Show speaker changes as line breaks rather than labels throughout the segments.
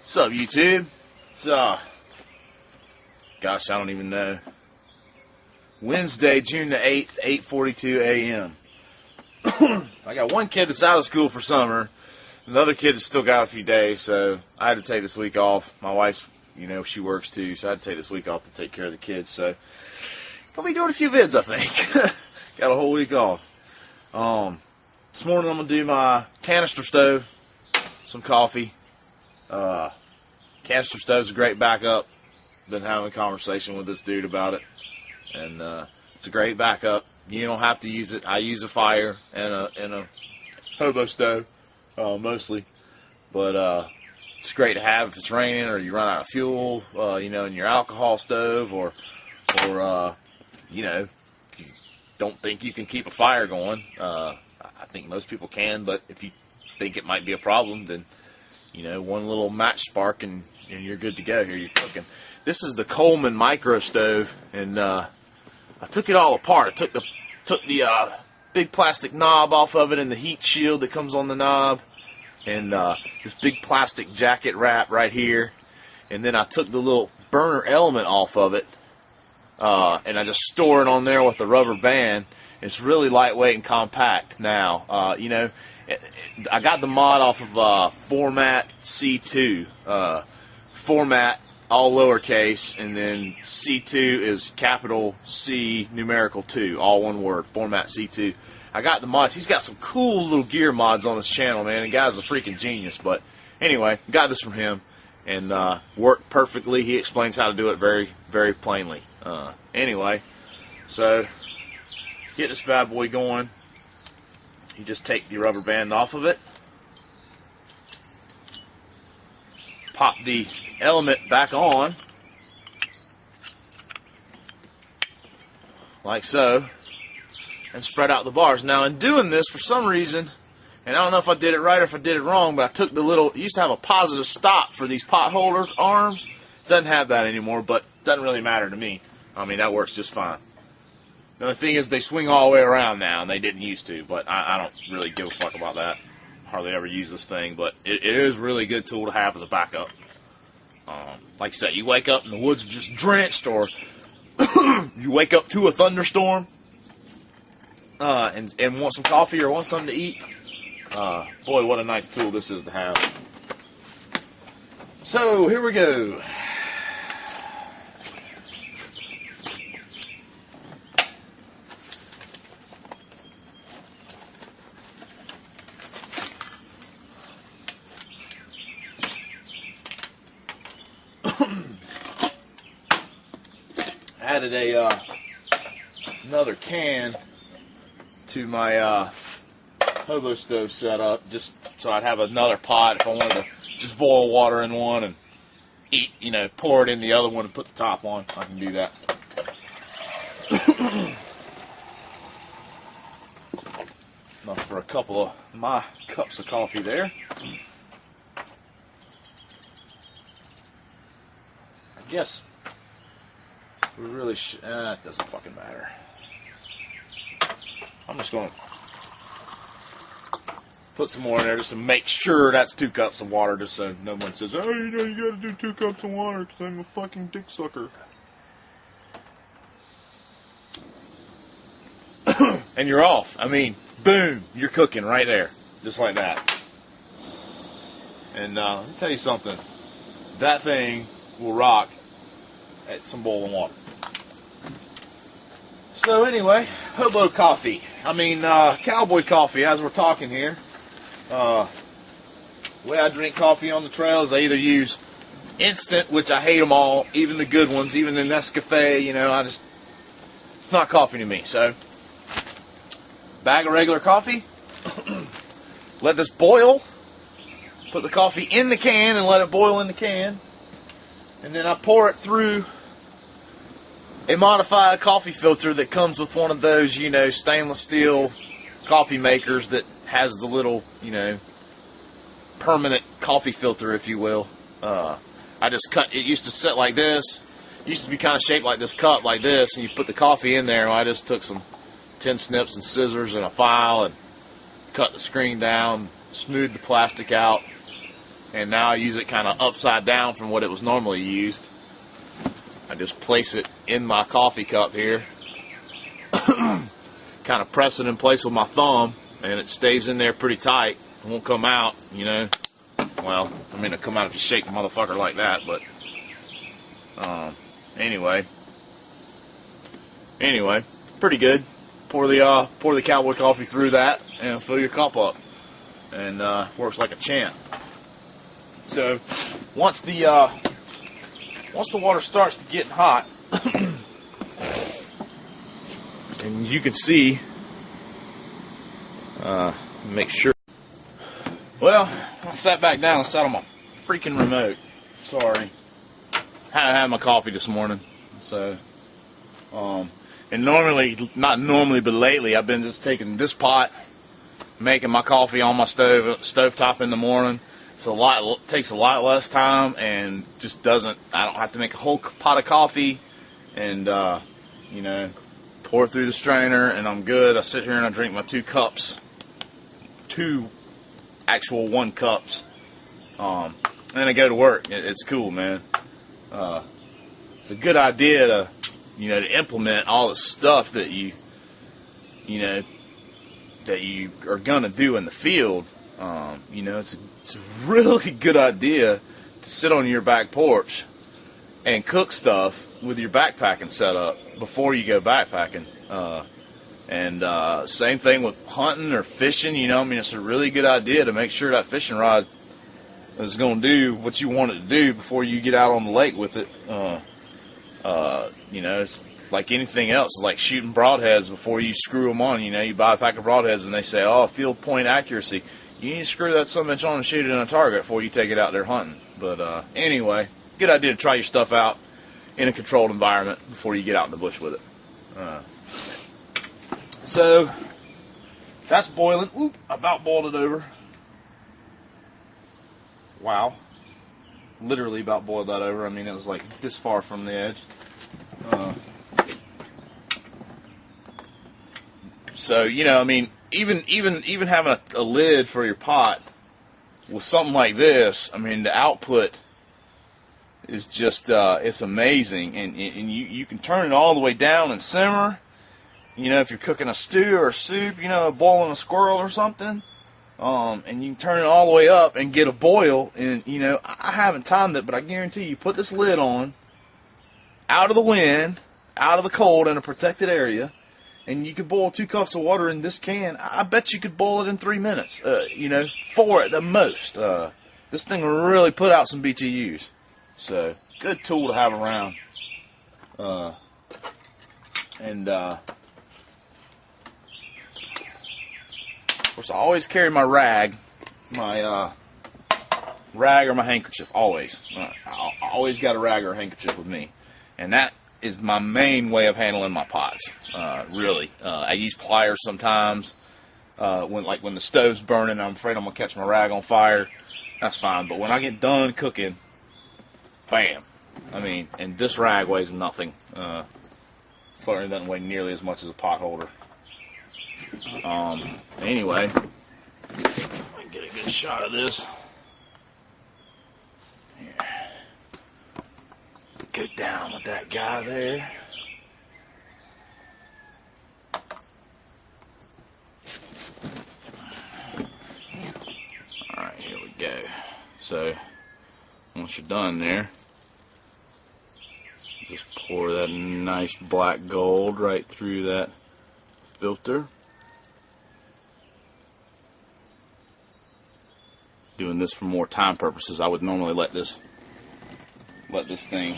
What's up, YouTube? It's gosh, I don't even know. Wednesday, June the 8th, 8:42 a.m. I got one kid that's out of school for summer. Another kid that's still got a few days, so I had to take this week off. My wife, she works too, so I had to take this week off to take care of the kids. So I'll be doing a few vids, I think. Got a whole week off. This morning I'm gonna do my canister stove, some coffee. Canister stove's a great backup. Been having a conversation with this dude about it, and it's a great backup. You don't have to use it. I use a fire and a hobo stove mostly, but it's great to have if it's raining or you run out of fuel, in your alcohol stove, or if you don't think you can keep a fire going. I think most people can, but if you think it might be a problem, then one little match spark and you're good to go. Here you're cooking. This is the Coleman micro stove, and I took it all apart. I took the big plastic knob off of it and the heat shield that comes on the knob, and this big plastic jacket wrap right here, and then I took the little burner element off of it, and I just store it on there with a rubber band. It's really lightweight and compact now. I got the mod off of Format C2. Format all lowercase, and then C2 is capital C numerical 2, all one word. Format C2. I got the mods. He's got some cool little gear mods on his channel, man. The guy's a freaking genius. But anyway, got this from him, and worked perfectly. He explains how to do it very, very plainly. Anyway, so get this bad boy going. You just take the rubber band off of it, pop the element back on, like so, and spread out the bars. Now, in doing this, for some reason, and I don't know if I did it right or if I did it wrong, but I took the little, it used to have a positive stop for these pot holder arms. Doesn't have that anymore, but doesn't really matter to me. I mean, that works just fine. The only thing is they swing all the way around now, and they didn't used to, but I don't really give a fuck about that. Hardly ever use this thing, but it is a really good tool to have as a backup. Like I said, you wake up and the woods are just drenched, or you wake up to a thunderstorm and want some coffee or want something to eat. Boy, what a nice tool this is to have. So, here we go. Added another can to my hobo stove setup, just so I'd have another pot if I wanted to just boil water in one and eat, pour it in the other one and put the top on. I can do that. Enough for a couple of my cups of coffee there. I guess we really it doesn't fucking matter. I'm just going to put some more in there just to make sure that's 2 cups of water, just so no one says, oh, you gotta do 2 cups of water because I'm a fucking dick sucker. And you're off. I mean, boom, you're cooking right there. Just like that. And let me tell you something. That thing will rock at some boiling water. So anyway, hobo coffee. Cowboy coffee, as we're talking here. The way I drink coffee on the trail is I either use instant, which I hate them all, even the good ones, even the Nescafe, it's not coffee to me. So, bag of regular coffee, let this boil, put the coffee in the can and let it boil in the can, and then I pour it through a modified coffee filter that comes with one of those, stainless steel coffee makers that has the little, permanent coffee filter, if you will. I just cut, it used to sit like this. It used to be kind of shaped like this cup, like this, and you put the coffee in there. I just took some tin snips and scissors and a file and cut the screen down, smoothed the plastic out, and now I use it kind of upside down from what it was normally used. I just place it in my coffee cup here, kind of press it in place with my thumb, and it stays in there pretty tight. It won't come out, you know. Well, I mean, it'll come out if you shake the motherfucker like that, but anyway, pretty good. Pour the cowboy coffee through that and fill your cup up, and works like a champ. So once the water starts to get hot, and you can see, make sure. Well, I sat back down and sat on my freaking remote. Sorry, had my coffee this morning. So, and not normally, but lately I've been just taking this pot, making my coffee on my stovetop in the morning. Takes a lot less time, and just doesn't. I don't have to make a whole pot of coffee, and you know, pour it through the strainer, and I'm good. I sit here and I drink my 2 actual 1 cups, and then I go to work. It's cool, man. It's a good idea to, you know, to implement all the stuff that you are gonna do in the field. You know, it's a really good idea to sit on your back porch and cook stuff with your backpacking set up before you go backpacking. And same thing with hunting or fishing. You know, I mean, it's a really good idea to make sure that fishing rod is going to do what you want it to do before you get out on the lake with it. You know, it's like anything else, like shooting broadheads before you screw them on. You know, you buy a pack of broadheads and they say, oh, field point accuracy. You need to screw that sumbitch on and shoot it in a target before you take it out there hunting. But anyway, good idea to try your stuff out in a controlled environment before you get out in the bush with it. So that's boiling. Oop, I about boiled it over. Wow. Literally about boiled that over. I mean, it was like this far from the edge. So, you know, I mean, even having a lid for your pot with something like this, I mean, the output is just it's amazing, and you can turn it all the way down and simmer. You know, if you're cooking a stew or a soup, you know, boiling a squirrel or something, and you can turn it all the way up and get a boil. And you know, I haven't timed it, but I guarantee you, put this lid on, out of the wind, out of the cold, in a protected area, and you could boil 2 cups of water in this can. I bet you could boil it in 3 minutes. You know, 4 at the most. This thing will really put out some BTUs. So, good tool to have around. Of course, I always carry my rag, or my handkerchief. Always. I always got a rag or a handkerchief with me, and that is my main way of handling my pots. Really, I use pliers sometimes. When the stove's burning, I'm afraid I'm gonna catch my rag on fire. That's fine. But when I get done cooking, bam. I mean, and this rag weighs nothing. Certainly doesn't weigh nearly as much as a pot holder. Anyway, let me get a good shot of this. Here. Go down with that guy there. Alright, here we go. So, once you're done there, just pour that nice black gold right through that filter. Doing this for more time purposes. I would normally let this thing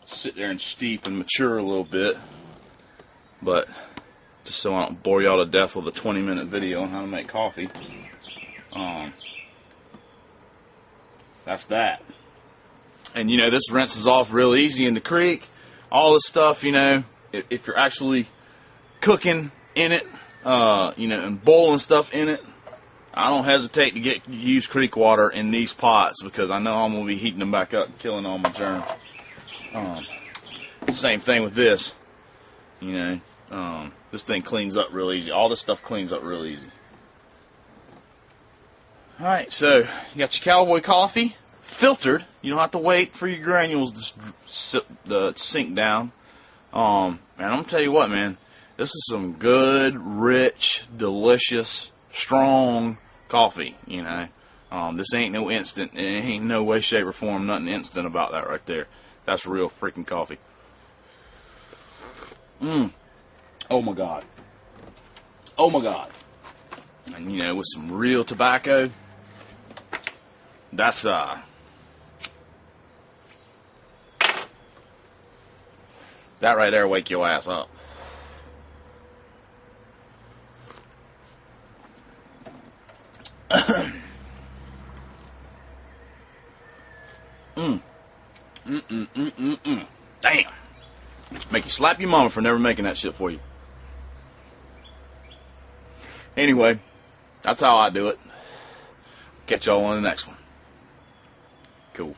sit there and steep and mature a little bit, but just so I don't bore y'all to death with a 20-minute video on how to make coffee, that's that. And you know, this rinses off real easy in the creek. All this stuff, you know, if you're actually cooking in it, you know, and boiling stuff in it, I don't hesitate to use creek water in these pots, because I know I'm going to be heating them back up and killing all my germs. Same thing with this. You know, this thing cleans up real easy. All this stuff cleans up real easy. Alright, so you got your cowboy coffee, filtered. You don't have to wait for your granules to sink down. And I'm going to tell you what, man. This is some good, rich, delicious, strong coffee, you know. This ain't no instant. It ain't no way, shape, or form nothing instant about that right there. That's real freaking coffee. Oh my God. Oh my God. And you know, with some real tobacco, that's that right there wake your ass up. Damn. Make you slap your mama for never making that shit for you. Anyway, that's how I do it. Catch y'all on the next one. Cool.